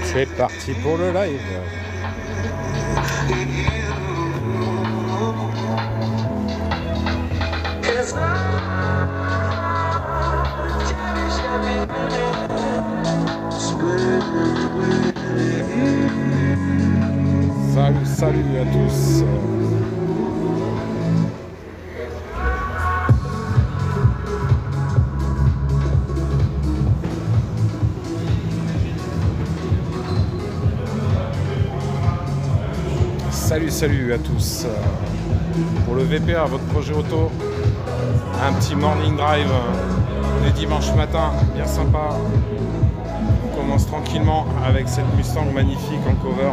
C'est parti pour le live. Salut à tous. Salut à tous. Pour le VPA, votre projet auto, un petit morning drive les dimanches matin, bien sympa. On commence tranquillement avec cette Mustang magnifique en cover.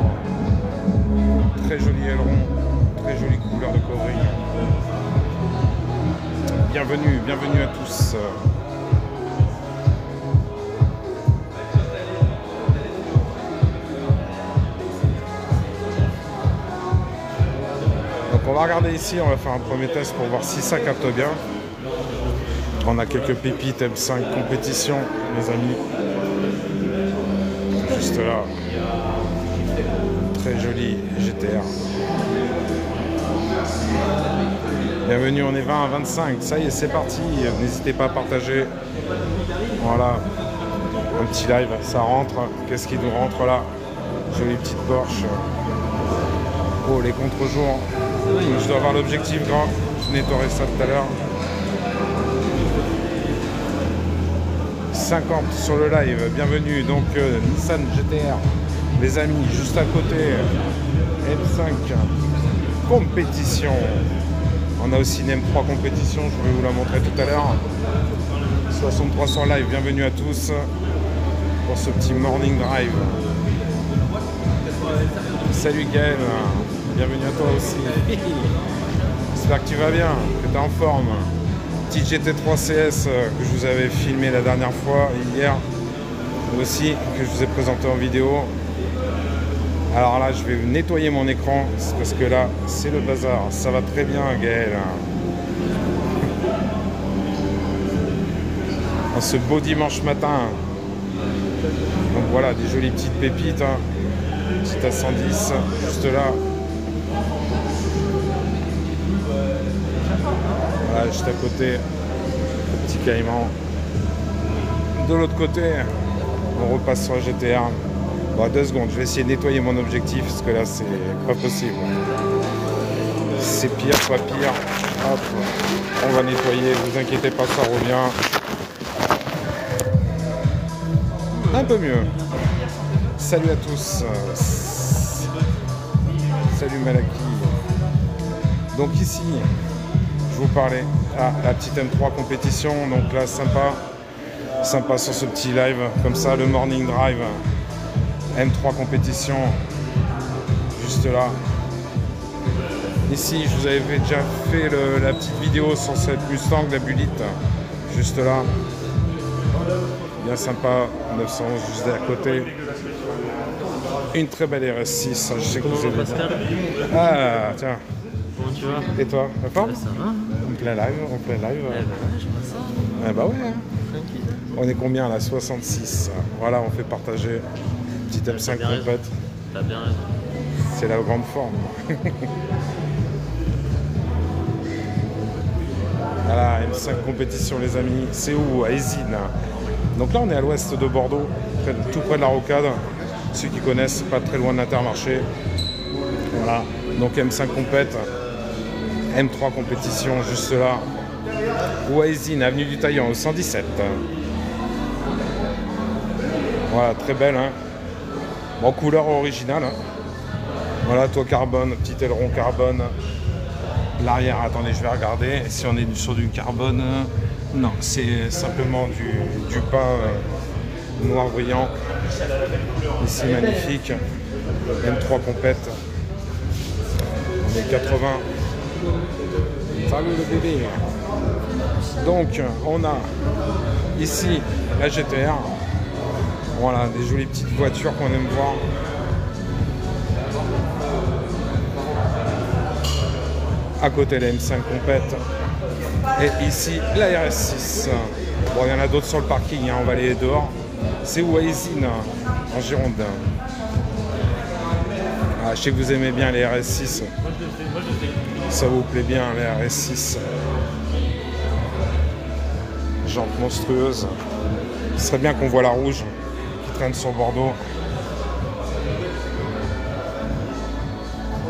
Très joli aileron, très jolie couleur de covering. Bienvenue à tous. On va regarder ici, on va faire un premier test pour voir si ça capte bien. On a quelques pépites M5 compétition, les amis. Juste là. Très joli GTR. Bienvenue, on est 20 à 25. Ça y est, c'est parti. N'hésitez pas à partager. Voilà. Un petit live, ça rentre. Qu'est-ce qui nous rentre là? Jolie petite Porsche. Oh, les contre-jours. Je dois avoir l'objectif grand. Je nettoierai ça tout à l'heure. 50 sur le live. Bienvenue. Donc Nissan GTR. Les amis, juste à côté. M5 compétition. On a aussi une M3 compétition. Je vais vous la montrer tout à l'heure. 63 sur live. Bienvenue à tous pour ce petit morning drive. Salut Gaël. Bienvenue à toi aussi. J'espère que tu vas bien, que tu es en forme. Petit GT3 CS que je vous avais filmé la dernière fois, hier aussi, que je vous ai présenté en vidéo. Alors là, je vais nettoyer mon écran, parce que là, c'est le bazar. Ça va très bien, Gaël. En ce beau dimanche matin. Donc voilà, des jolies petites pépites. Petite à 110, juste là. Voilà, juste à côté, le petit Caïman. De l'autre côté, on repasse sur la GTR. Bon, 2 secondes, je vais essayer de nettoyer mon objectif parce que là, c'est pas possible. C'est pire, pas pire. Hop, on va nettoyer, vous inquiétez pas, ça revient. Un peu mieux. Salut à tous. Salut Malaki. Donc ici, je vous parlais, la petite M3 compétition, donc là sympa sur ce petit live, comme ça, le morning drive, M3 compétition, juste là. Ici, je vous avais déjà fait la petite vidéo sur cette Mustang, la Bullitt, juste là. Bien sympa, 911 juste à côté. Une très belle RS6, je sais que vous aimez bien. Ah, tiens. Comment tu vas? Et toi, la forme? Ça va. En plein live. Eh ben, je vois ça. Ah bah ouais. Tranquille. On est combien là? 66. Voilà, on fait partager. Petite M5 complète. T'as bien raison. C'est la grande forme. Voilà, M5 compétition les amis. C'est où? À Ésine. Donc là on est à l'ouest de Bordeaux, tout près de la Rocade. Ceux qui connaissent, pas très loin de l'Intermarché. Voilà, donc M5 compète, M3 compétition juste là. Ou à Ésine, avenue du Taillan, au 117. Voilà, très belle. Hein. Bon, couleur originale. Hein. Voilà, toit carbone, petit aileron carbone. L'arrière, attendez, je vais regarder. Si on est sur du carbone, non, c'est simplement du pain noir brillant. Ici, magnifique. M3 compète. On est 80. Salut le bébé. Donc, on a ici la GTR. Voilà, des jolies petites voitures qu'on aime voir. À côté la M5 compète. Et ici la RS6. Bon, il y en a d'autres sur le parking, hein, on va aller dehors. C'est où, à Isine, en Gironde. Ah, je sais que vous aimez bien les RS6. Ça vous plaît bien, les RS6. Jantes monstrueuses. Ce serait bien qu'on voit la rouge qui traîne sur Bordeaux.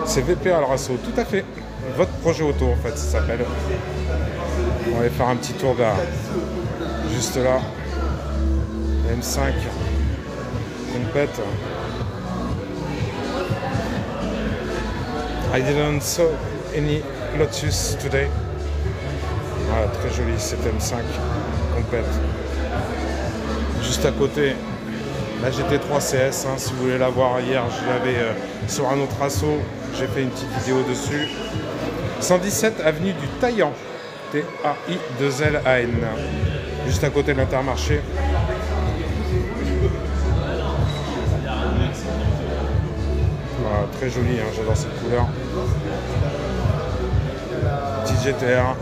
C'est VPA le Rasso, tout à fait. Votre projet auto, en fait, ça s'appelle. On va aller faire un petit tour là, juste là. M5 complète. I didn't saw any Lotus today. Voilà, très joli cette M5 complète. Juste à côté, la GT3 CS, si vous voulez la voir, hier je l'avais sur un autre assaut, j'ai fait une petite vidéo dessus. 117 avenue du Taillan, T-A-I-2-L-A-N, juste à côté de l'Intermarché. Voilà, très joli, j'adore cette couleur. Petite GTR.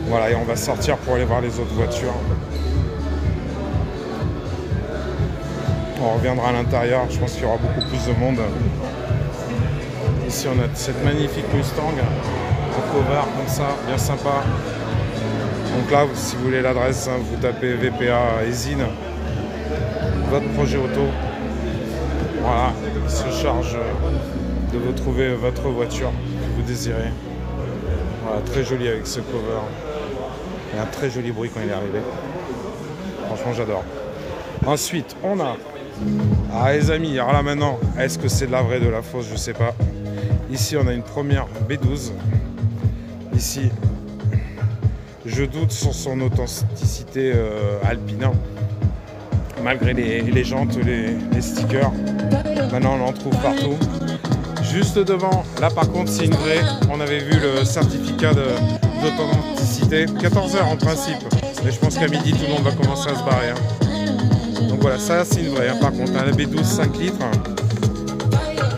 Voilà, et on va sortir pour aller voir les autres voitures. On reviendra à l'intérieur, je pense qu'il y aura beaucoup plus de monde. Ici on a cette magnifique Mustang en cover comme ça, bien sympa. Donc là, si vous voulez l'adresse, vous tapez VPA Isine, votre projet auto. Voilà, il se charge de vous trouver votre voiture que vous désirez. Voilà, très joli avec ce cover. Il y a un très joli bruit quand il est arrivé. Franchement, j'adore. Ensuite, on a... Ah les amis, alors là maintenant, est-ce que c'est de la vraie, de la fausse, je sais pas. Ici, on a une première B12. Ici, je doute sur son authenticité Alpina. Malgré les jantes, les stickers. Maintenant, on en trouve partout. Juste devant, là par contre, c'est une vraie. On avait vu le certificat d'authenticité. 14 h en principe. Mais je pense qu'à midi, tout le monde va commencer à se barrer. Donc voilà, ça c'est une vraie. Par contre, un B12 5 litres.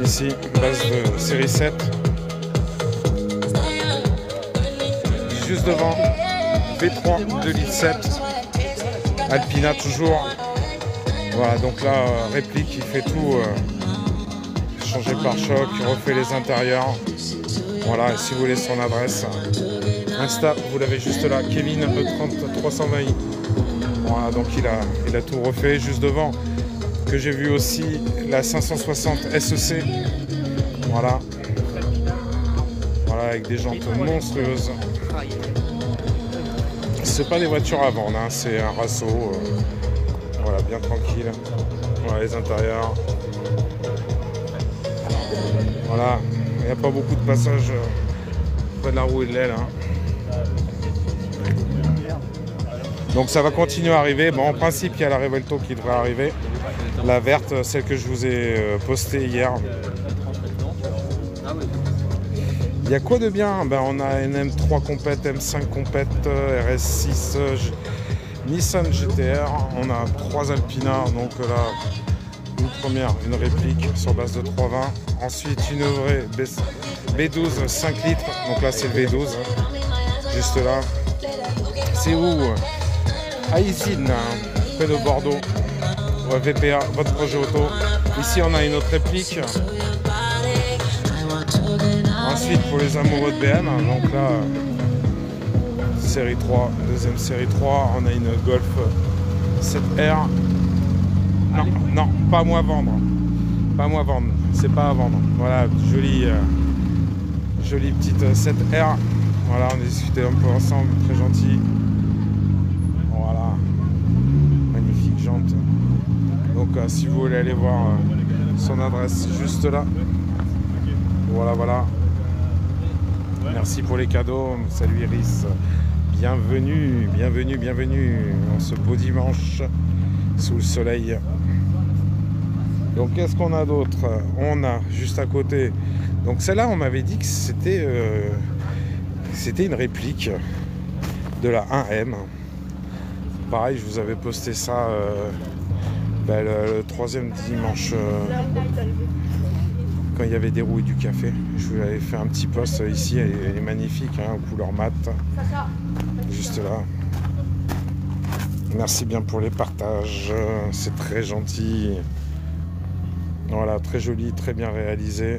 Ici, base de série 7. Juste devant, V3 2 litres 7. Alpina toujours. Voilà, donc là, réplique, il fait tout. Changer le pare-choc, refait les intérieurs. Voilà, et si vous voulez son adresse, Insta, vous l'avez juste là, Kevin E30 320i. Voilà, donc il a tout refait. Juste devant, que j'ai vu aussi, la 560 SEC. Voilà. Voilà, avec des jantes monstrueuses. C'est pas des voitures à vendre, c'est un Rasso. Voilà, bien tranquille. Voilà les intérieurs. Voilà, il n'y a pas beaucoup de passages près de la roue et de l'aile. Donc ça va continuer à arriver. Bon, en principe, il y a la Revuelto qui devrait arriver. La verte, celle que je vous ai postée hier. Il y a quoi de bien? On a une M3 complète, M5 complète, RS6, Nissan GTR. On a 3 Alpina, donc là, une première, une réplique sur base de 320. Ensuite, une vraie B12 5 litres. Donc là, c'est le V12. Juste là. C'est où? À Isine, près de Bordeaux. VPA, votre projet auto. Ici, on a une autre réplique. Ensuite, pour les amoureux de BM, donc là, série 3, deuxième série 3, on a une Golf 7R. Non, pas à moi à vendre. Pas à moi à vendre, c'est pas à vendre. Voilà, jolie petite 7R. Voilà, on a discuté un peu ensemble, très gentil. Voilà, magnifique jante. Donc si vous voulez aller voir son adresse, juste là. Voilà. Merci pour les cadeaux. Salut Iris. Bienvenue en ce beau dimanche sous le soleil. Donc qu'est-ce qu'on a d'autre? On a juste à côté. Donc celle-là, on m'avait dit que c'était une réplique de la 1M. Pareil, je vous avais posté ça le troisième dimanche quand il y avait des roues et du café. Je vous avais fait un petit post ici, elle est magnifique, couleur mat. Juste là. Merci bien pour les partages, c'est très gentil. Voilà, très joli, très bien réalisé.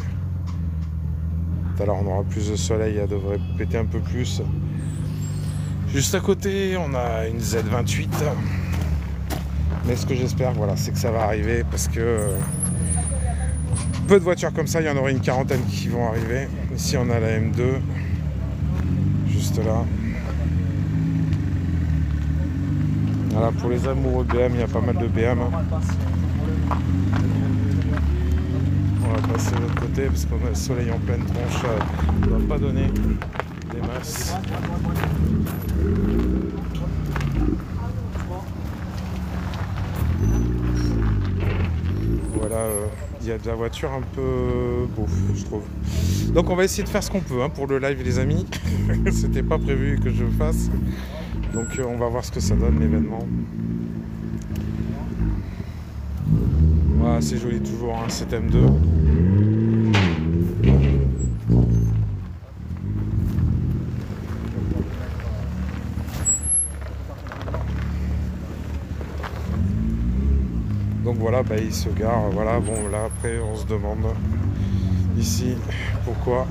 Tout à l'heure, on aura plus de soleil, elle devrait péter un peu plus. Juste à côté, on a une Z28. Mais ce que j'espère, voilà, c'est que ça va arriver parce que peu de voitures comme ça, il y en aura une quarantaine qui vont arriver. Ici, on a la M2, juste là. Voilà, pour les amoureux de BM, il y a pas mal de BM. On va passer de l'autre côté parce qu'on a le soleil en pleine tronche. Ça ne va pas donner des masses. Voilà, il y a de la voiture un peu bouffe, je trouve. Donc on va essayer de faire ce qu'on peut pour le live, les amis. C'était pas prévu que je le fasse. Donc on va voir ce que ça donne, l'événement. Voilà, c'est joli toujours, cet M2. Donc voilà, il se gare. Voilà, bon là après on se demande ici pourquoi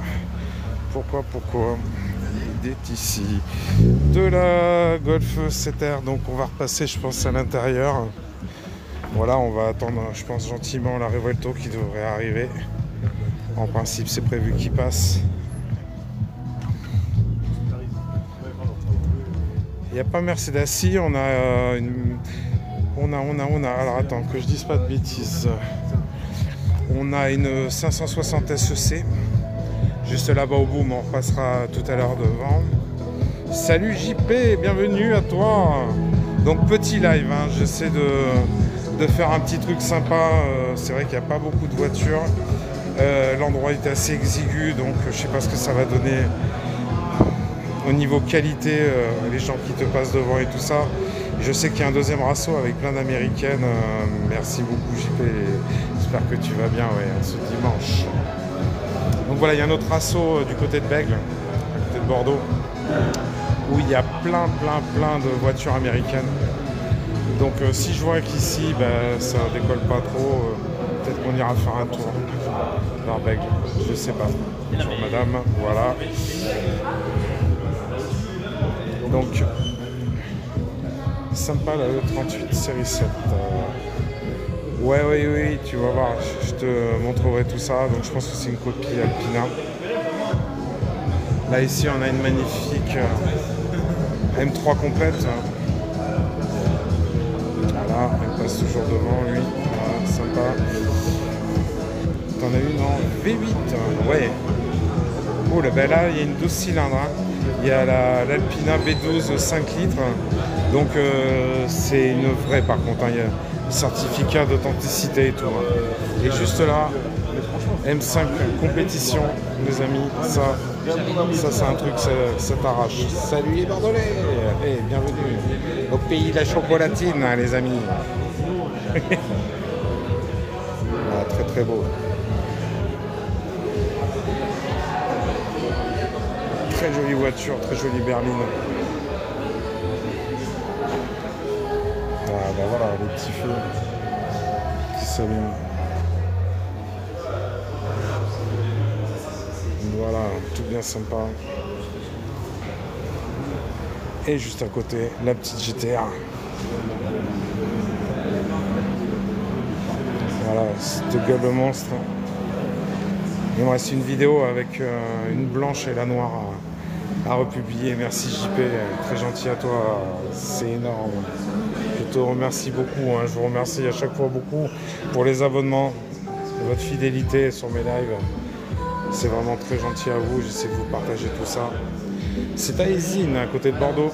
il est ici. De la Golf 7R, donc on va repasser je pense à l'intérieur. Voilà, on va attendre je pense gentiment la Revuelto qui devrait arriver. En principe c'est prévu qu'il passe. Il n'y a pas Mercedes, si on a alors attends que je dise pas de bêtises. On a une 560 SEC juste là-bas au bout, mais on repassera tout à l'heure devant. Salut JP, bienvenue à toi. Donc petit live, j'essaie de faire un petit truc sympa. C'est vrai qu'il n'y a pas beaucoup de voitures. L'endroit est assez exigu, donc je sais pas ce que ça va donner au niveau qualité, les gens qui te passent devant et tout ça. Je sais qu'il y a un deuxième rasso avec plein d'américaines. Merci beaucoup JP, j'espère que tu vas bien ce dimanche. Donc voilà, il y a un autre rasso du côté de Bègle, à côté de Bordeaux, où il y a plein de voitures américaines. Donc si je vois qu'ici ça décolle pas trop, peut-être qu'on ira faire un tour vers Bègle, je sais pas. Bonjour madame, voilà. Donc sympa la E38 série 7. Oui, tu vas voir, je te montrerai tout ça. Donc je pense que c'est une copie Alpina. Là ici on a une magnifique M3 complète. Voilà, elle passe toujours devant lui. Voilà, sympa. T'en as une en V8. Ouais. Oh là, il y a une 12 cylindres. Il y a l'Alpina B12 5 litres. Donc c'est une vraie par contre. Il y a un certificat d'authenticité et tout. Et juste là, M5 compétition, les amis. Ça c'est un truc, ça t'arrache. Salut les Bordelais, bienvenue au pays de la chocolatine, les amis. Voilà, très beau. Très jolie voiture, très jolie berline. Voilà, les petits feux qui s'allument. Voilà, tout bien sympa. Et juste à côté, la petite GTR. Voilà, cette gueule de monstre. Il me reste une vidéo avec une blanche et la noire à republier. Merci JP, très gentil à toi, c'est énorme. Je te remercie beaucoup, je vous remercie à chaque fois beaucoup pour les abonnements, votre fidélité sur mes lives. C'est vraiment très gentil à vous, j'essaie de vous partager tout ça. C'est à Eysines, à côté de Bordeaux.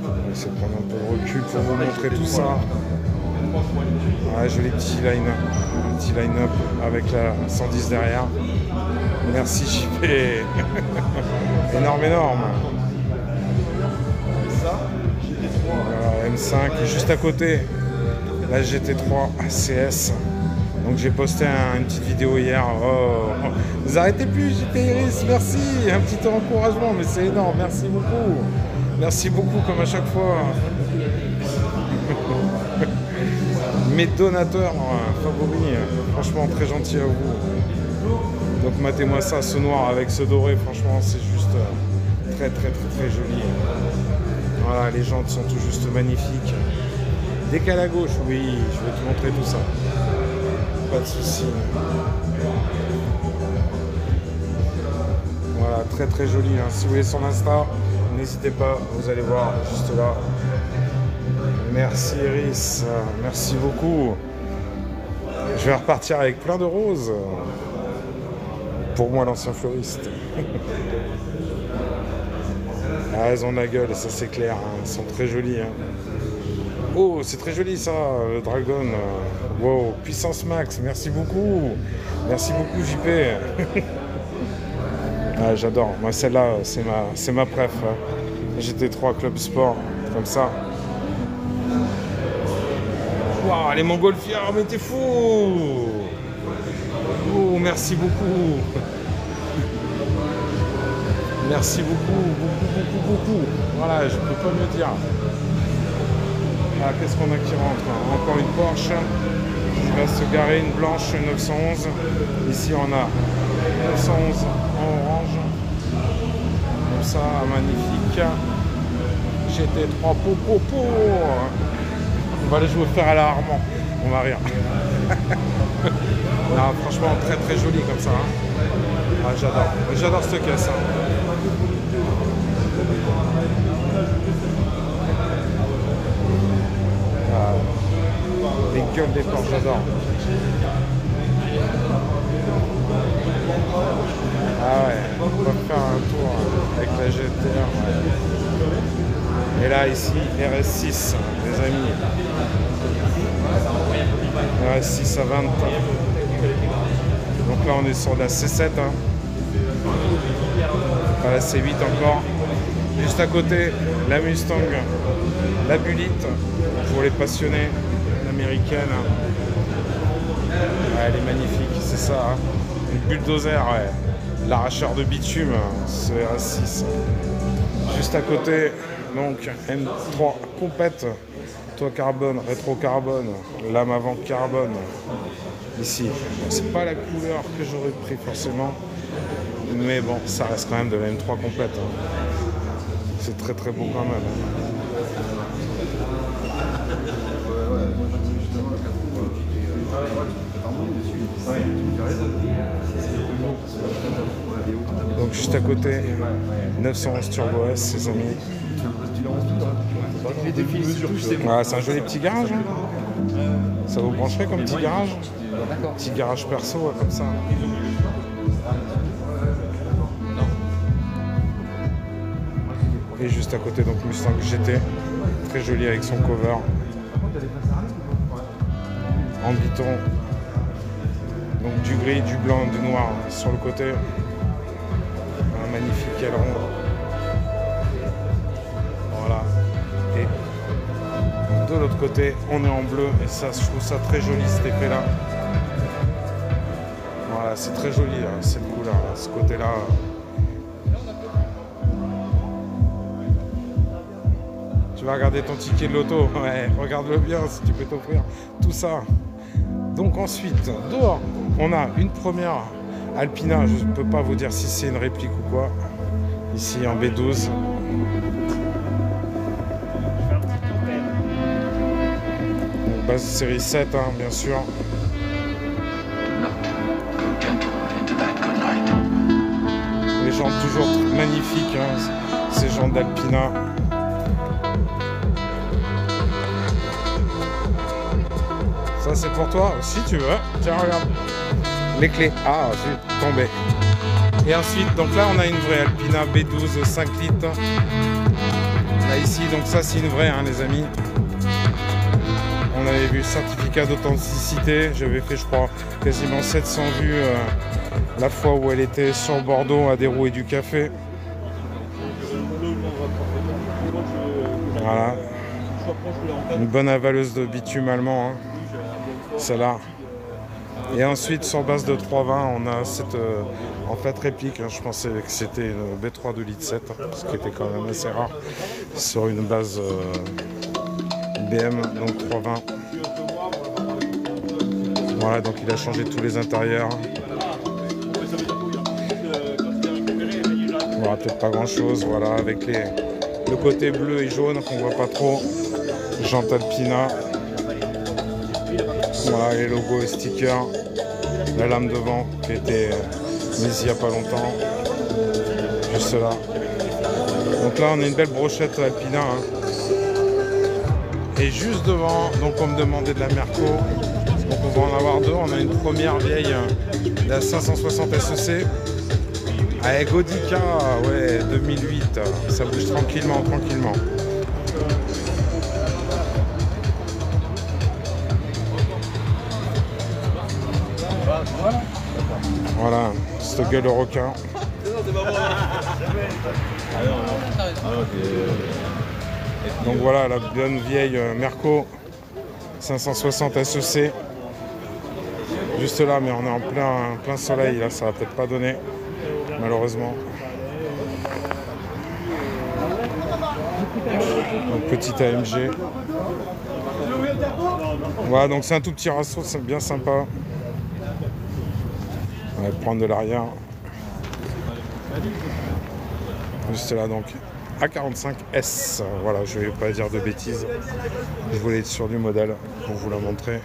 On va essayer de prendre un peu de recul pour vous montrer tout ça. Ouais, joli petit line-up avec la 110 derrière. Merci JP. énorme. Voilà, M5 et juste à côté la GT3 ACS. Donc j'ai posté une petite vidéo hier. Oh, vous arrêtez plus, JP Iris, merci. Un petit encouragement, mais c'est énorme, merci beaucoup. Merci beaucoup comme à chaque fois. Mes donateurs favoris, franchement très gentil à vous. Donc matez-moi ça, ce noir avec ce doré, franchement c'est juste très joli. Voilà, les jantes sont tout juste magnifiques. Décale à gauche, oui, je vais te montrer tout ça. Pas de soucis. Voilà, très joli. Hein. Si vous voulez son Insta, n'hésitez pas, vous allez voir juste là. Merci Iris, merci beaucoup. Je vais repartir avec plein de roses. Pour moi, l'ancien fleuriste. Ah, elles ont la gueule, ça c'est clair. Hein. Elles sont très jolies. Hein. Oh, c'est très joli ça, le dragon. Wow, puissance max, merci beaucoup. Merci beaucoup JP. Ah, j'adore. Moi, celle-là, c'est ma préf. Hein. GT3 Club Sport, comme ça. Waouh, les montgolfières, mais t'es fou! Oh, merci beaucoup! Merci beaucoup! Voilà, je peux pas me dire. Ah, qu'est-ce qu'on a qui rentre? Encore une Porsche qui va se garer, une blanche 911. Ici, on a 911 en orange. Comme ça, magnifique. GT3 po. On va aller jouer faire à la Armand. On va rire. Non, franchement, très joli comme ça. Hein. Ah, j'adore cette caisse. Hein. Ah, les gueules des portes, j'adore. Ah ouais, on va faire un tour avec la GTR. Ouais. Et là, ici, RS6, les amis. RS6 à 20. Donc là, on est sur la C7. Hein. Pas la C8 encore. Juste à côté, la Mustang, la Bullitt, pour les passionnés, l'américaine. Ouais, elle est magnifique, c'est ça. Hein. Une bulldozer, ouais. L'arracheur de bitume, ce RS6. Juste à côté, donc M3 complète. Toit carbone, rétro carbone, lame avant carbone. Ici, bon, c'est pas la couleur que j'aurais pris forcément, mais bon, ça reste quand même de la M3 complète. Hein. C'est très beau quand même. Donc juste à côté, 911 Turbo S, ses amis. Ah, c'est un joli petit garage. Hein. Ça vous brancherait comme petit garage? Petit garage perso, ouais, comme ça. Et juste à côté, donc Mustang GT. Très joli avec son cover. En biton. Donc du gris, du blanc, du noir sur le côté. Un magnifique aileron. Voilà. Et de l'autre côté, on est en bleu. Et ça, je trouve ça très joli cet effet-là. Voilà, c'est très joli là, cette couleur, là, ce côté-là. Tu vas regarder ton ticket de loto. Ouais, regarde-le bien si tu peux t'offrir tout ça. Donc ensuite, dehors, on a une première Alpina. Je ne peux pas vous dire si c'est une réplique ou quoi. Ici en B12. Donc, base série 7, hein, bien sûr. Les jantes toujours magnifiques, hein, ces jantes d'Alpina. Ça c'est pour toi, si tu veux. Tiens, regarde. Les clés. Ah, j'ai tombé. Et ensuite, donc là on a une vraie Alpina B12 5 litres. Là ici, donc ça c'est une vraie, hein, les amis. On avait vu le certificat d'authenticité. J'avais fait, je crois, quasiment 700 vues la fois où elle était sur Bordeaux à dérouer du café. Voilà. Une bonne avaleuse de bitume allemand. Hein. Celle-là. Et ensuite, sur base de 320, on a cette en fait réplique. Hein, je pensais que c'était une B3 de litre 7, ce qui était quand même assez rare, sur une base BM, donc 320. Voilà, donc il a changé tous les intérieurs. Voilà, peut-être pas grand chose, voilà, avec le côté bleu et jaune qu'on voit pas trop. Jante Alpina. Voilà, les logos et stickers. La lame devant qui a été mise il n'y a pas longtemps. Juste là. Donc là, on a une belle brochette Alpina. Hein. Et juste devant, donc on me demandait de la Merco. Donc on va en avoir deux. On a une première vieille, la 560 SEC. Avec Godica, ouais, 2008. Ça bouge tranquillement, tranquillement. Voilà, cette gueule de requin. Donc voilà, la bonne vieille Merco 560 SEC. Juste là, mais on est en plein soleil, là, ça va peut-être pas donner, malheureusement. Donc petite AMG. Voilà, donc c'est un tout petit rasso, c'est bien sympa. On va prendre de l'arrière. Juste là donc A45S. Voilà, je vais pas dire de bêtises. Je voulais être sûr du modèle pour vous la montrer.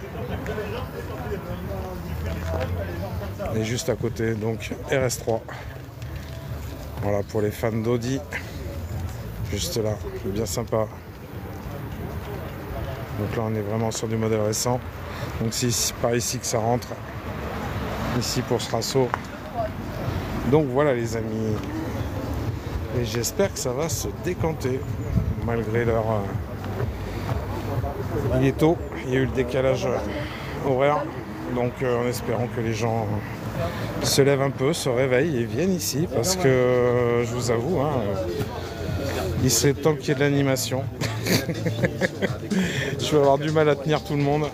Et juste à côté donc RS3. Voilà pour les fans d'Audi. Juste là, bien sympa. Donc là on est vraiment sur du modèle récent. Donc c'est par ici que ça rentre. Ici pour ce rasso. Donc voilà les amis. Et j'espère que ça va se décanter malgré leur... Il est tôt, il y a eu le décalage horaire. Donc en espérant que les gens se lèvent un peu, se réveillent et viennent ici. Parce que je vous avoue, hein, il serait temps qu'il y ait de l'animation. Je vais avoir du mal à tenir tout le monde.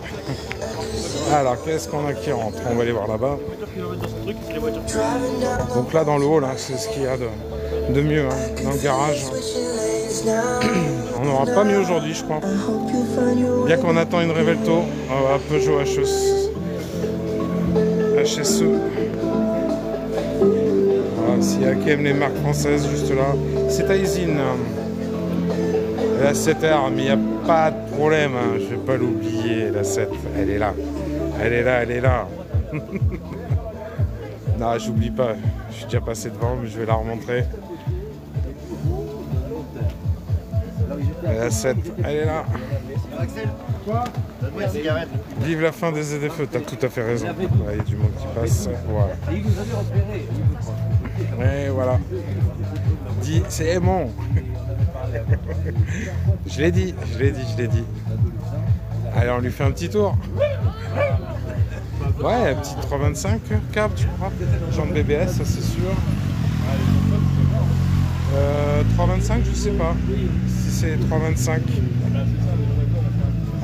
Alors, qu'est-ce qu'on a qui rentre? On va aller voir là-bas. Donc là, dans le hall, c'est ce qu'il y a de mieux, hein, dans le garage. On n'aura pas mieux aujourd'hui, je crois. Bien qu'on attend une Revelto à Peugeot HSE. Voilà, s'il y a qui aime les marques françaises, juste là. C'est Aisin. La 7R, mais il n'y a pas de problème, hein. Je ne vais pas l'oublier, la 7, elle est là. Elle est là, elle est là. Non, j'oublie pas. Je suis déjà passé devant, mais je vais la remontrer. La 7, elle est là. Vive la fin des ZFE, t'as tout à fait raison. Il y a du monde qui passe. Voilà. Et voilà. Dis, c'est aimant. Je l'ai dit, je l'ai dit, je l'ai dit. Allez, on lui fait un petit tour. Ouais, un petit 325 câble, tu crois. Genre de BBS, ça c'est sûr. 325, je sais pas. Si c'est 325.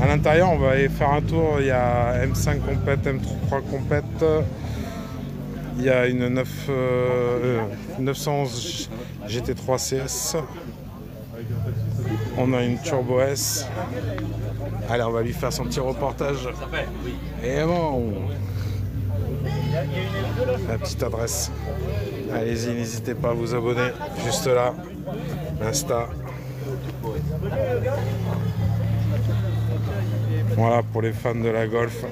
À l'intérieur, on va aller faire un tour. Il y a M5 complète, M3 complète. Il y a une 911 GT3 CS. On a une Turbo S. Allez, on va lui faire son petit reportage. Et bon, la petite adresse. Allez-y, n'hésitez pas à vous abonner. Juste là, Insta. Voilà pour les fans de la Golf.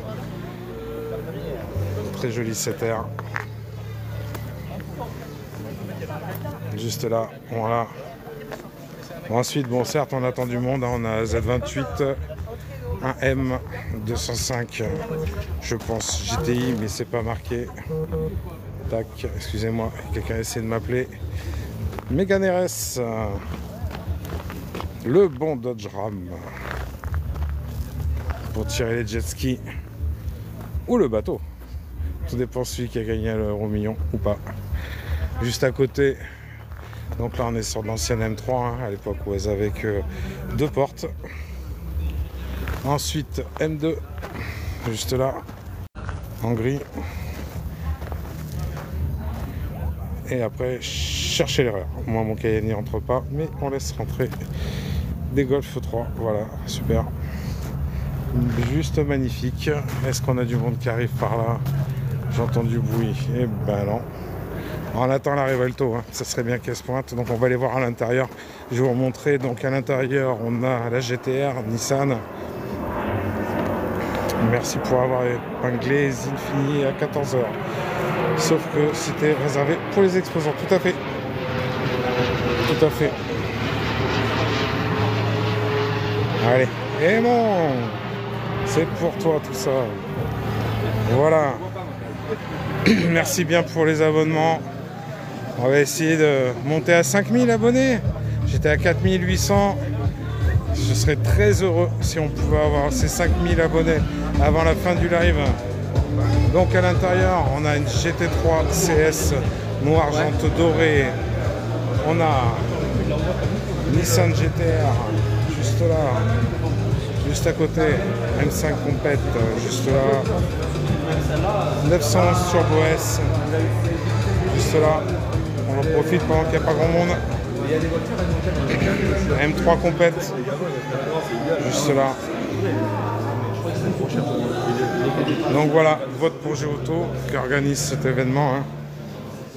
Très jolie 7R. Juste là, voilà. Ensuite, bon, certes, on attend du monde. Hein, on a Z28, un M205, je pense GTI, mais c'est pas marqué. Tac, excusez-moi, quelqu'un essaie de m'appeler. Mégane RS, le bon Dodge Ram pour tirer les jet skis ou le bateau. Tout dépend celui qui a gagné l'euro million ou pas. Juste à côté. Donc là on est sur l'ancienne M3 hein, à l'époque où elles avaient que 2 portes. Ensuite M2 juste là. en gris. Et après, chercher l'erreur. Moi, mon cahier n'y entre pas, mais on laisse rentrer des Golf 3. Voilà, super. Juste magnifique. Est-ce qu'on a du monde qui arrive par là? J'entends du bruit. Eh ben non. On attend la Revuelto, hein. Ça serait bien qu'elle se pointe. Donc on va aller voir à l'intérieur. Je vais vous montrer. Donc à l'intérieur, on a la GTR, Nissan. Merci pour avoir épinglé Zinfini à 14 h. Sauf que c'était réservé pour les exposants. Tout à fait. Tout à fait. Allez. Et bon, c'est pour toi tout ça. Voilà. Merci bien pour les abonnements. On va essayer de monter à 5000 abonnés. J'étais à 4800. Je serais très heureux si on pouvait avoir ces 5000 abonnés avant la fin du live. Donc à l'intérieur, on a une GT3 CS noir argent doré. On a Nissan GTR juste là, juste à côté, M5 Compete juste là, 911 Turbo S juste là. On en profite pendant qu'il n'y a pas grand monde. M3 Compete juste là. Donc voilà, vote pour Géauto qui organise cet événement. Hein.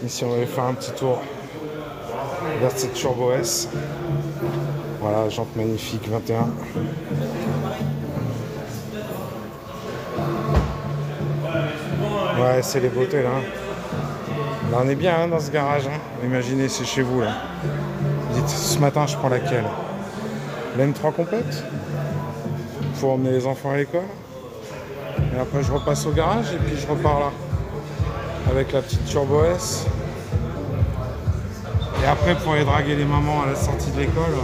Ici, on va aller faire un petit tour vers cette Turbo S. Voilà, jante magnifique 21. Ouais, c'est les beautés là. Là, on est bien hein, dans ce garage. Hein. Imaginez, c'est chez vous là. Dites, ce matin, je prends laquelle? La M3 Compete pour emmener les enfants à l'école. Et après, je repasse au garage et puis je repars là avec la petite Turbo S. Et après, pour aller draguer les mamans à la sortie de l'école,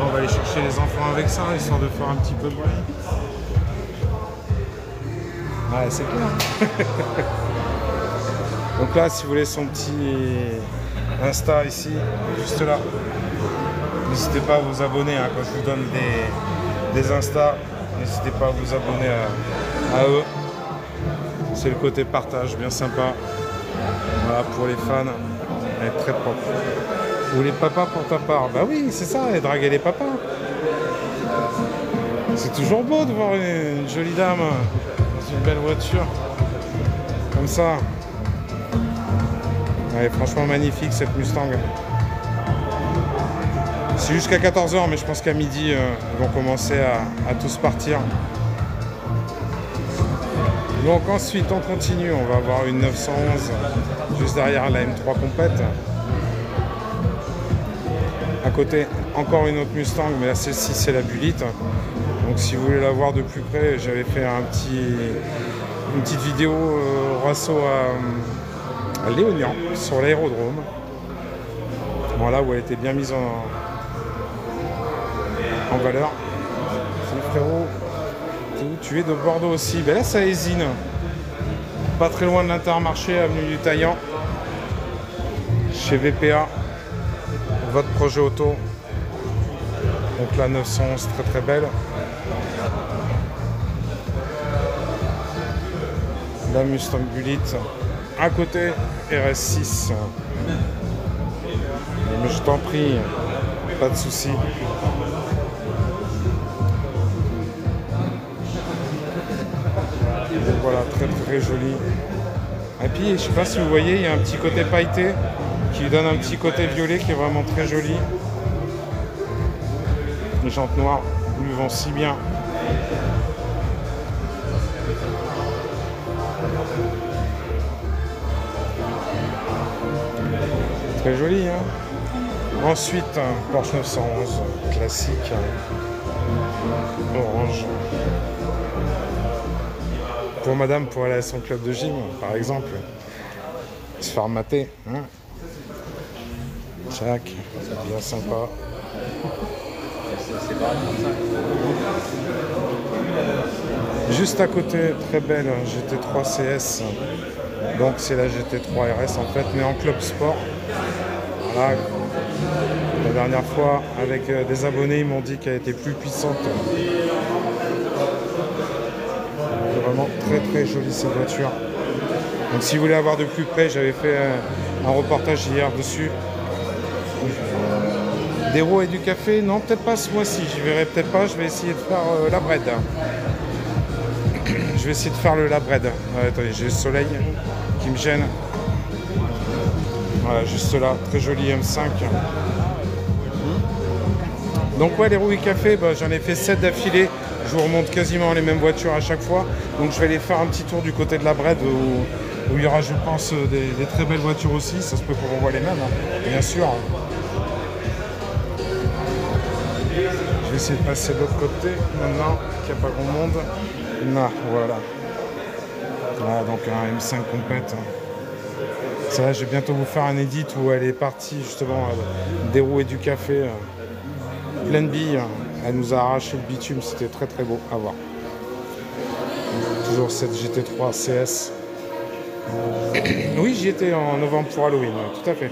on va aller chercher les enfants avec ça, histoire de faire un petit peu de bruit. Ouais, c'est clair. Donc là, si vous voulez son petit Insta ici, juste là, n'hésitez pas à vous abonner hein, quand je vous donne des Insta. N'hésitez pas à vous abonner à eux. C'est le côté partage, bien sympa. Voilà, pour les fans, elle est très propre. Ou les papas pour ta part. Bah oui, c'est ça, et draguer les papas. C'est toujours beau de voir une jolie dame dans une belle voiture. Comme ça. Elle est franchement magnifique cette Mustang. C'est jusqu'à 14 h, mais je pense qu'à midi, ils vont commencer à tous partir. Donc ensuite, on continue. On va avoir une 911 juste derrière la M3 Compete. À côté, encore une autre Mustang, mais là, celle-ci, c'est la Bullitt. Donc si vous voulez la voir de plus près, j'avais fait une petite vidéo Roisseau à Léognan, sur l'aérodrome. Voilà, où elle était bien mise en valeur. Salut frérot. Tu es de Bordeaux aussi. Ben là, ça hésine. Pas très loin de l'Intermarché, avenue du Taillant. Chez VPA. Votre projet auto. Donc la 911, très très belle. La Mustang Bullitt. À côté, RS6. Mais je t'en prie, pas de soucis. Donc voilà, très très joli. Et puis, je sais pas si vous voyez, il y a un petit côté pailleté qui lui donne un petit côté violet qui est vraiment très joli. Les jantes noires lui vont si bien. Très joli, hein. Ensuite, Porsche 911, classique, orange. Pour madame, pour aller à son club de gym, par exemple, se faire mater, hein. Tchac, c'est bien sympa. Juste à côté, très belle GT3 CS. Donc c'est la GT3 RS en fait, mais en club sport. Voilà. La dernière fois, avec des abonnés, ils m'ont dit qu'elle était plus puissante. Vraiment très très jolie cette voiture. Donc si vous voulez avoir de plus près, j'avais fait un reportage hier dessus. Des roues et du café, non peut-être pas ce mois-ci, j'y verrai peut-être pas, je vais essayer de faire la bread. Je vais essayer de faire le labred. Ouais, attendez, j'ai le soleil qui me gêne. Voilà, juste là, très joli M5. Donc ouais, les roues et café, bah, j'en ai fait 7 d'affilée. Je vous remonte quasiment les mêmes voitures à chaque fois. Donc je vais aller faire un petit tour du côté de la Bred où il y aura, je pense, des très belles voitures aussi. Ça se peut qu'on voit les mêmes, hein, bien sûr. Je vais essayer de passer de l'autre côté maintenant, qu'il n'y a pas grand monde. Non, voilà. Voilà, donc un M5 complète. Ça va, je vais bientôt vous faire un edit où elle est partie justement des roues et du café. Pleine bille. Elle nous a arraché le bitume, c'était très très beau à voir. Toujours cette GT3 CS. Oui, j'y étais en novembre pour Halloween, tout à fait.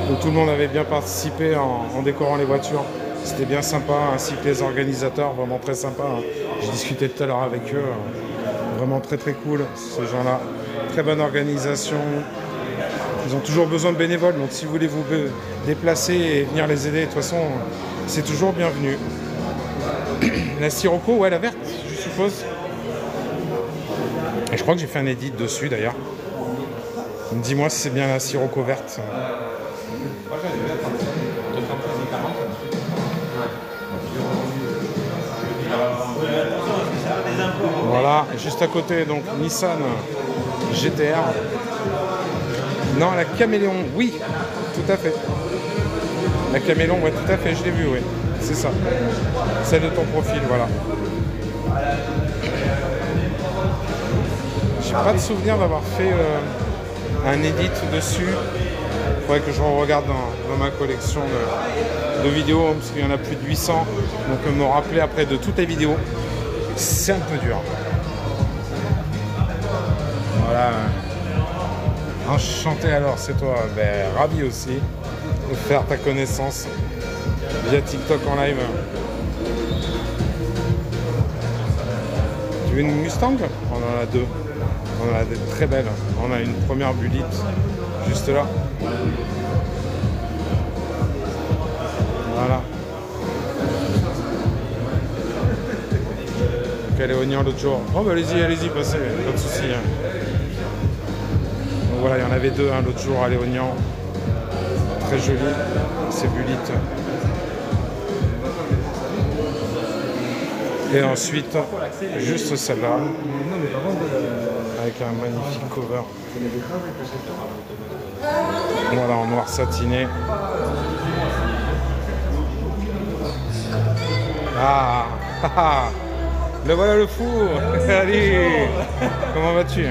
Donc tout le monde avait bien participé en décorant les voitures. C'était bien sympa, ainsi que les organisateurs, vraiment très sympa. J'ai discuté tout à l'heure avec eux, vraiment très très cool, ces gens-là. Très bonne organisation. Ils ont toujours besoin de bénévoles, donc si vous voulez vous déplacer et venir les aider, de toute façon, c'est toujours bienvenu. La Sirocco, ouais, la verte, je suppose. Et je crois que j'ai fait un edit dessus d'ailleurs. Dis-moi si c'est bien la Sirocco verte. Voilà, juste à côté, donc Nissan GTR. Non, la Caméléon, oui, tout à fait. La Caméléon, ouais, tout à fait, je l'ai vue, oui. C'est ça. Celle de ton profil, voilà. J'ai pas de souvenir d'avoir fait un edit dessus. Il faudrait que je regarde dans ma collection de vidéos, parce qu'il y en a plus de 800. Donc me rappeler après de toutes les vidéos, c'est un peu dur. Voilà. Enchanté alors, c'est toi. Ben, ravi aussi de faire ta connaissance via TikTok en live. Tu veux une Mustang? On en a deux. On en a des très belles. On a une première Bullitt juste là. Voilà. Donc elle est oignon l'autre jour. Oh bah allez-y, passez, pas de soucis. Donc voilà, il y en avait deux l'autre jour à Léognan. Très joli, c'est Bullitt. Et ensuite, juste celle-là, avec un magnifique cover. Voilà, en noir satiné. Ah, le voilà le fou. Allez, comment vas-tu?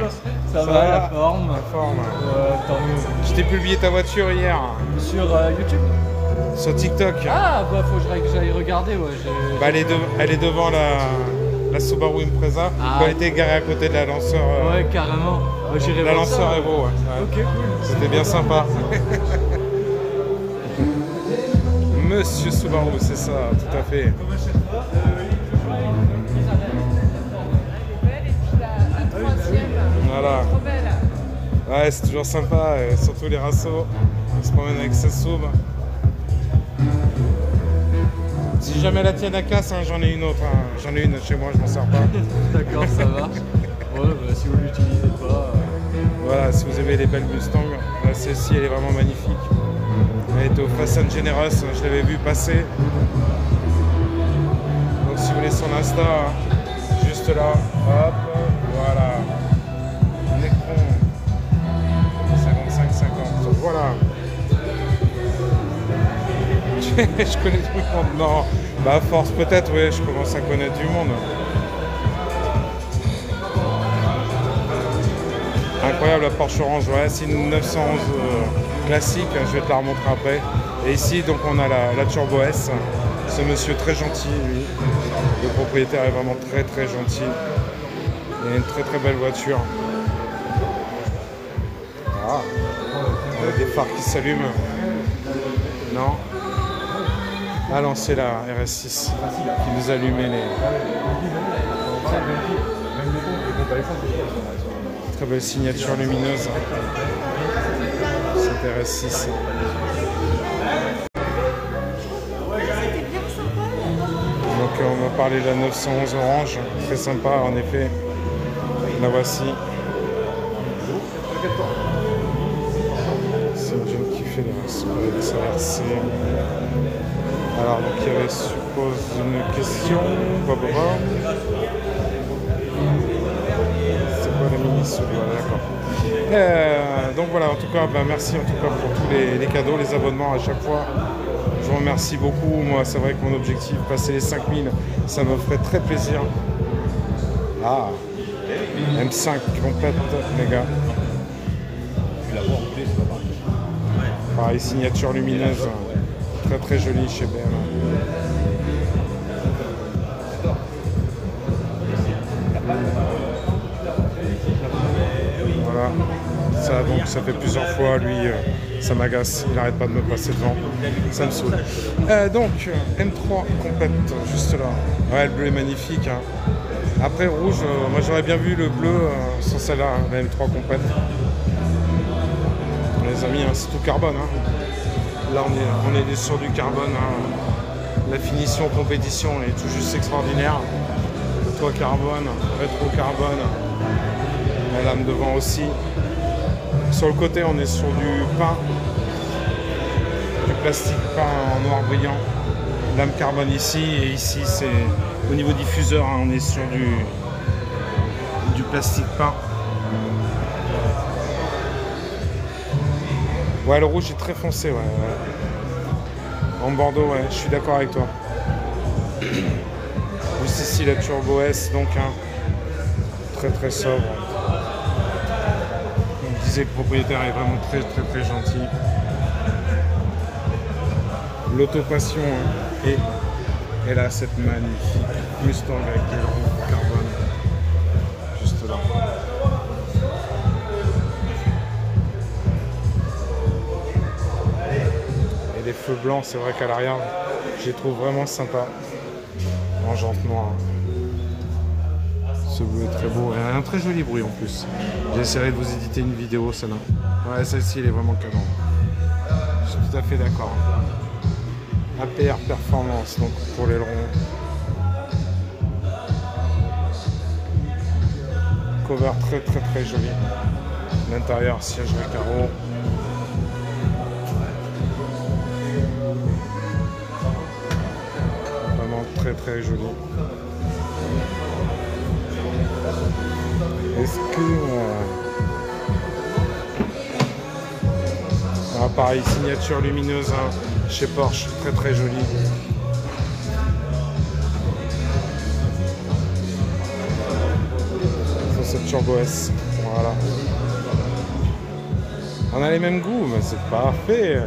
Ça va, la forme. Tant mieux. Je t'ai publié ta voiture hier. Sur YouTube? Sur TikTok. Ah, bah faut que j'aille regarder, ouais. Bah, elle est devant la Subaru Impreza. Ah. Elle était garée à côté de la Lancer. Ouais, carrément. Ouais, j'irai la voir Lancer ça. Evo, ouais. Ok, cool. C'était bien sympa. Monsieur Subaru, c'est ça, tout à fait. Voilà. Ouais, c'est toujours sympa, surtout les rassos. On se promène avec sa sub. Si jamais la tienne à casse, hein, j'en ai une autre. Hein. J'en ai une chez moi, je m'en sers pas. D'accord, ça va. Ouais, bah, si vous l'utilisez pas. Voilà, si vous avez les belles Mustang, celle-ci elle est vraiment magnifique. Elle était au Fast and Generous, je l'avais vu passer. Donc si vous voulez son Insta, juste là, hop, voilà. Necron 55-50. Donc voilà. Je connais tout le monde. Non, bah à force peut-être, oui, je commence à connaître du monde. Incroyable la Porsche Orange, ouais, c'est une 911 classique, je vais te la remontrer après. Et ici donc on a la Turbo S, ce monsieur très gentil, lui. Le propriétaire est vraiment très très gentil. Il a une très très belle voiture. Ah, on a des phares qui s'allument. Non. Ah non, c'est la RS6 qui nous allumait Très belle signature lumineuse. CTR S6. Donc on va parler de la 911 orange, très sympa en effet. La voici. C'est une jeune qui fait sa RC. Alors donc il y avait, je suppose, une question. C'est quoi la mini sous d'accord. Donc voilà, en tout cas, merci en tout cas pour tous les cadeaux, les abonnements à chaque fois. Je vous remercie beaucoup. Moi, c'est vrai que mon objectif, passer les 5000, ça me ferait très plaisir. Ah, M5 complète, les gars. Pareil, signature lumineuse. Très très jolie chez BM. Voilà. Ça, donc, ça fait plusieurs fois, lui, ça m'agace, il n'arrête pas de me passer devant, ça me saoule. Donc, M3 complète, juste là. Ouais, le bleu est magnifique. Hein. Après, rouge, moi j'aurais bien vu le bleu sur celle-là, hein, la M3 complète. Les amis, hein, c'est tout carbone. Hein. Là, on est sur du carbone. Hein. La finition compétition est tout juste extraordinaire. Le toit carbone, rétro carbone. La lame devant aussi. Sur le côté, on est sur du pain, du plastique peint en noir brillant. Lame carbone ici, et ici, c'est au niveau diffuseur, hein, on est sur du plastique peint. Ouais, le rouge est très foncé, ouais. En Bordeaux, ouais, je suis d'accord avec toi. Juste ici, la Turbo S, donc, hein, très très sobre. Le propriétaire est vraiment très très très gentil. L'autopassion, hein, et là cette magnifique Mustang avec des roues carbone juste là. Et les feux blancs, c'est vrai qu'à l'arrière, je les trouve vraiment sympa en jante noire. Ce bleu est très beau et un très joli bruit en plus. J'essaierai de vous éditer une vidéo, celle-là. Ouais, celle-ci, elle est vraiment canon. Je suis tout à fait d'accord. APR Performance, donc pour l'aileron. Cover très très très joli. L'intérieur, siège recaro. Vraiment très très joli. Est-ce que... Ah, pareil, signature lumineuse hein, chez Porsche, très très jolie. Sur cette Turbo S, voilà. On a les mêmes goûts, mais c'est parfait.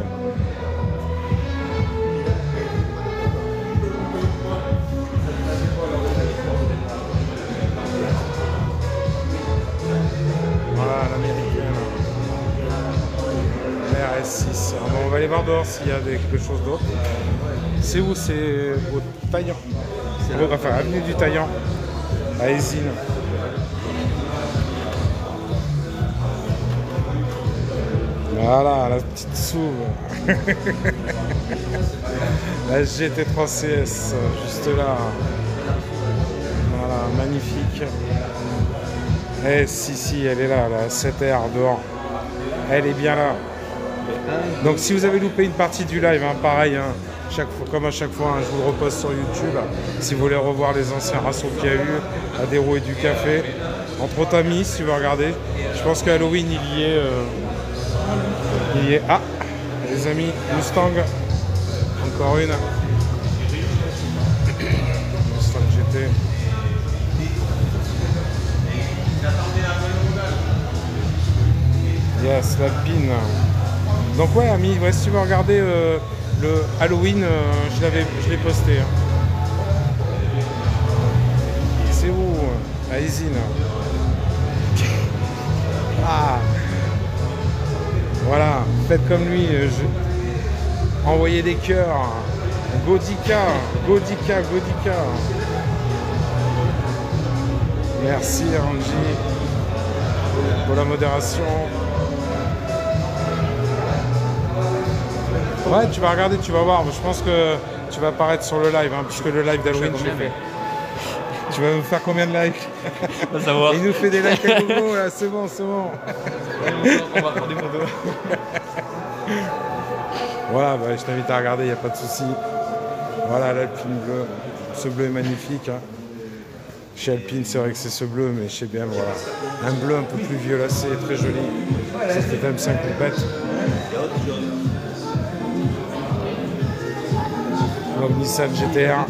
RS6. Alors, on va aller voir dehors s'il y a quelque chose d'autre. C'est où? C'est au Taillan. Enfin, avenue du Taillan, à Esine. Voilà, la petite SUV. La GT3 CS, juste là. Voilà, magnifique. Eh, si, elle est là, la 7R dehors. Elle est bien là. Donc si vous avez loupé une partie du live, hein, pareil, hein, comme à chaque fois, hein, je vous le reposte sur YouTube. Si vous voulez revoir les anciens rassauts qu'il y a eu, à des roues et du café, entre autres amis, si vous regardez. Je pense qu'à Halloween, il y est. Ah, les amis, Mustang. Encore une. Mustang GT. Yes, la pine. Donc ouais, amis, ouais, si tu veux regarder le Halloween, je l'ai posté. Hein. C'est où? À Esine. Ah. Voilà, faites comme lui. Envoyez des cœurs. Godica. Merci Angie pour la modération. Ouais, tu vas regarder, tu vas voir. Je pense que tu vas apparaître sur le live, hein, puisque le live d'Halloween, je l'ai fait. Tu vas nous faire combien de likes? On va savoir. Il nous fait des likes à gogo, là, c'est bon, c'est bon. On va prendre des photos. Voilà, bah, je t'invite à regarder, il n'y a pas de souci. Voilà l'Alpine bleue. Ce bleu est magnifique. Hein. Chez Alpine, c'est vrai que c'est ce bleu, mais chez BM, voilà. Un bleu un peu plus violacé, très joli. Ça fait M5 complète. Donc Nissan GTR.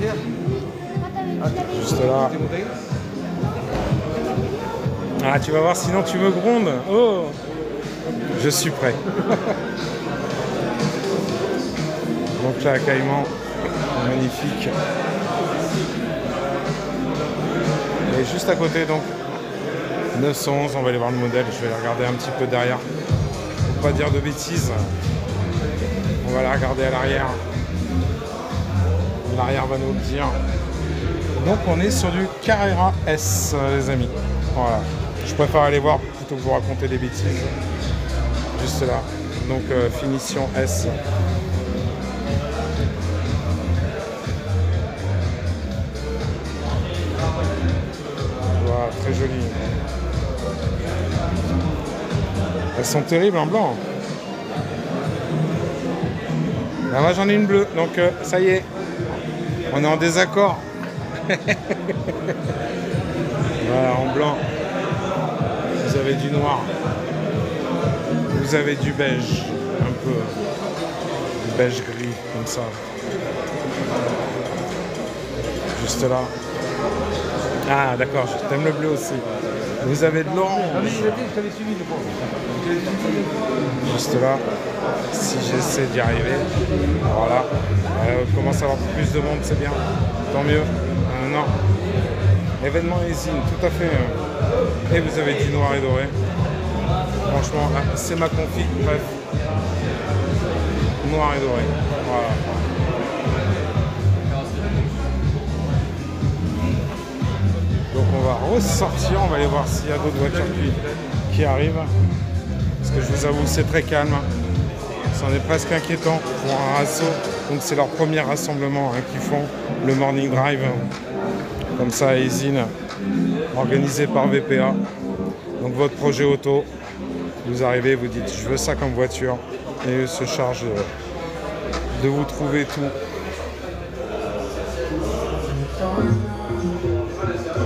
Juste là. Ah, tu vas voir, sinon tu me grondes. Oh, je suis prêt. Donc là, Caïman, magnifique. Et juste à côté, donc, 911, on va aller voir le modèle. Je vais la regarder un petit peu derrière. Pour pas dire de bêtises. On va la regarder à l'arrière. L'arrière va nous le dire. Donc on est sur du Carrera S, les amis. Voilà. Je préfère aller voir plutôt que vous raconter des bêtises. Juste là. Donc finition S. Voilà, très joli. Elles sont terribles en blanc. Là, moi j'en ai une bleue, donc ça y est. On est en désaccord. Voilà, en blanc. Vous avez du noir. Vous avez du beige. Un peu. Du beige gris, comme ça. Juste là. Ah, d'accord, t'aimes le bleu aussi. Vous avez de l'orange. Juste là. Si j'essaie d'y arriver. Voilà. On commence à avoir plus de monde, c'est bien. Tant mieux. Non. Événement Easine, tout à fait. Et vous avez du noir et doré. Franchement, c'est ma config. Bref. Noir et doré. Voilà. Donc on va ressortir. On va aller voir s'il y a d'autres voitures qui arrivent. Parce que je vous avoue, c'est très calme. C'en est presque inquiétant pour un assaut. Donc c'est leur premier rassemblement qu'ils font, le Morning Drive, comme ça à Easine, organisé par VPA. Donc votre projet auto, vous arrivez, vous dites je veux ça comme voiture, et eux se chargent de vous trouver tout.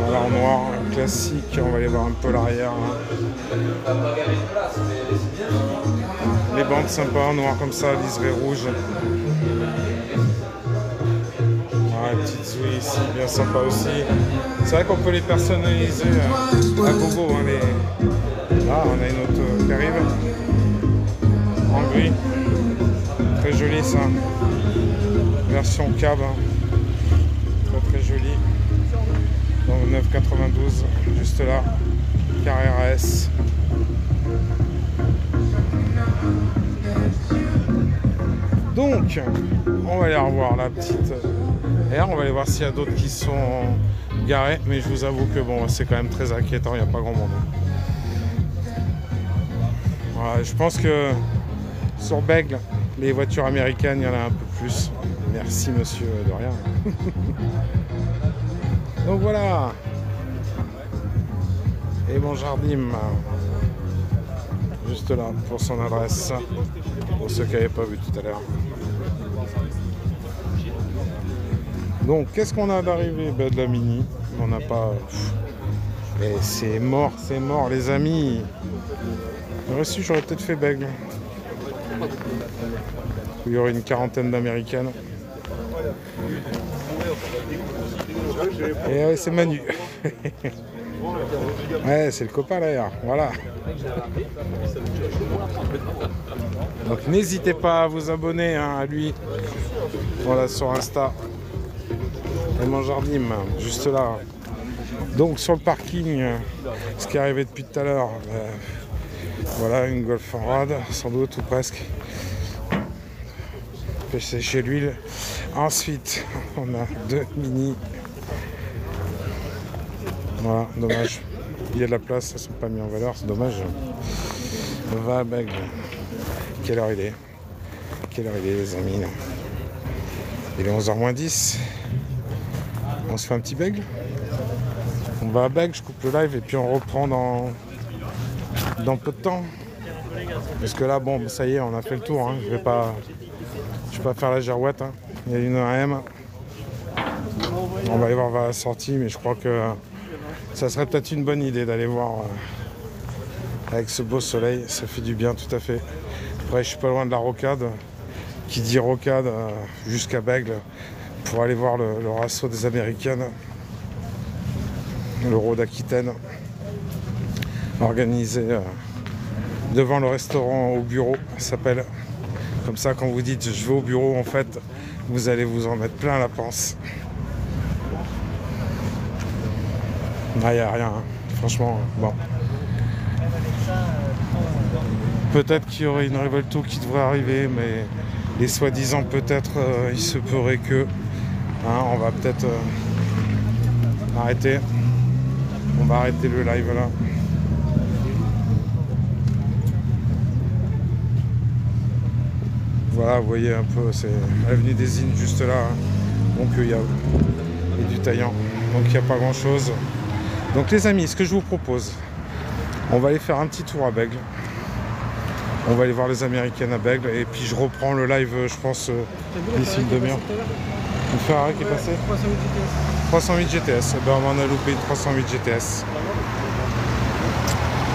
Voilà en noir, classique, on va aller voir un peu l'arrière. Les bandes sympas, noir comme ça, liseré rouge. Voilà, petite Zoui ici, bien sympa aussi. C'est vrai qu'on peut les personnaliser à gogo. Hein, Là, on a une autre qui arrive. En gris. Très joli ça. Version cab. Hein. Très très joli. Donc 9,92, juste là. Carrera S. Donc, on va aller revoir la petite R, on va aller voir s'il y a d'autres qui sont garés, mais je vous avoue que bon, c'est quand même très inquiétant, il n'y a pas grand monde. Voilà, je pense que sur Bègle, les voitures américaines, il y en a un peu plus. Merci monsieur, de rien. Donc voilà. Et mon Jardim, juste là, pour son adresse, pour ceux qui n'avaient pas vu tout à l'heure. Donc, qu'est-ce qu'on a d'arrivé? De la Mini. On n'a pas... Et c'est mort, les amis. Reçu, j'aurais peut-être fait Bègle. Il y aurait une quarantaine d'américaines. Et ouais, c'est Manu. Ouais, c'est le copain là, voilà. Donc n'hésitez pas à vous abonner à lui. Voilà, sur Insta. Et mon Jardim, juste là. Donc sur le parking, ce qui est arrivé depuis tout à l'heure, voilà une Golf en rade, sans doute ou presque. Fait sécher l'huile. Ensuite, on a deux Mini. Voilà, dommage. Il y a de la place, ça ne sont pas mis en valeur, c'est dommage. On va à Bègle. Quelle heure il est? Quelle heure il est, les amis là? Il est 11h moins 10. On se fait un petit Bègle? On va à Bègle, je coupe le live et puis on reprend dans peu de temps. Parce que là, bon, ça y est, on a fait le tour. Hein. Je vais pas faire la girouette. Hein. Il y a une AM. On va aller voir vers la sortie, mais je crois que ça serait peut-être une bonne idée d'aller voir avec ce beau soleil. Ça fait du bien, tout à fait. Après, je suis pas loin de la rocade. Qui dit rocade jusqu'à Bègle pour aller voir le rasso des Américaines, l'Euro d'Aquitaine, organisé devant le restaurant au bureau, ça s'appelle. Comme ça, quand vous dites je vais au bureau, en fait, vous allez vous en mettre plein la panse. Ah, il n'y a rien, hein. Franchement, bon. Peut-être qu'il y aurait une Revelto qui devrait arriver, mais les soi-disant peut-être, il se pourrait que. Hein, on va peut-être arrêter. On va arrêter le live là. Voilà, vous voyez un peu, c'est l'avenue des Innes juste là. Hein. Donc il y a du taillant. Donc il n'y a pas grand chose. Donc les amis, ce que je vous propose, on va aller faire un petit tour à Bègle. On va aller voir les Américaines à Bègle. Et puis je reprends le live, je pense, d'ici une demi-heure. Une Ferrari qui est passée 308 GTS. Ben, on en a loupé une 308 GTS.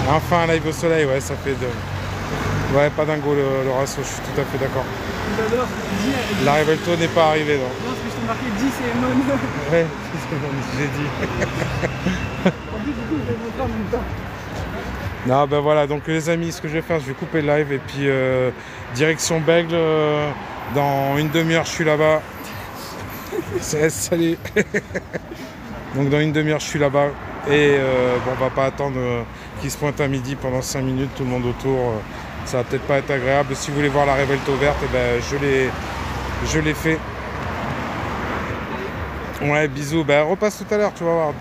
Enfin un live au soleil, ouais, ça fait de... Ouais, pas dingo le rasso, je suis tout à fait d'accord. La Revelto n'est pas arrivée, non. Non, parce que je t'ai marqué 10 et non. Ouais, c'est bon, j'ai dit. En plus, du coup, je vais vous faire en même temps. Non, ben voilà, donc les amis, ce que je vais faire, je vais couper le live et puis direction Bègle. Dans une demi-heure, je suis là-bas. Salut. Donc dans une demi-heure, je suis là-bas. Et bon, on va pas attendre qu'il se pointe à midi pendant 5 minutes, tout le monde autour. Ça va peut-être pas être agréable. Si vous voulez voir la Revelto verte, eh ben, je l'ai fait. Ouais, bisous. Ben, repasse tout à l'heure, tu vas voir.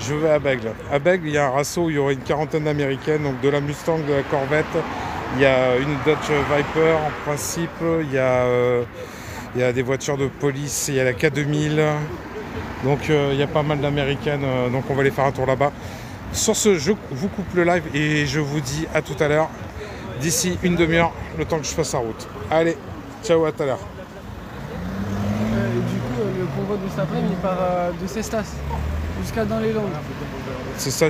Je vais à Bègle. À Bègle, il y a un rasso où il y aura une quarantaine d'Américaines, donc de la Mustang, de la Corvette. Il y a une Dodge Viper en principe. Il y a des voitures de police. Il y a la K2000. Donc il y a pas mal d'Américaines. Donc on va aller faire un tour là-bas. Sur ce, je vous coupe le live et je vous dis à tout à l'heure. D'ici une demi-heure, le temps que je fasse la route. Allez, ciao, à tout à l'heure. Du coup, le convoi de cet après-midi, il part de Cestas jusqu'à dans les Landes. C'est ça.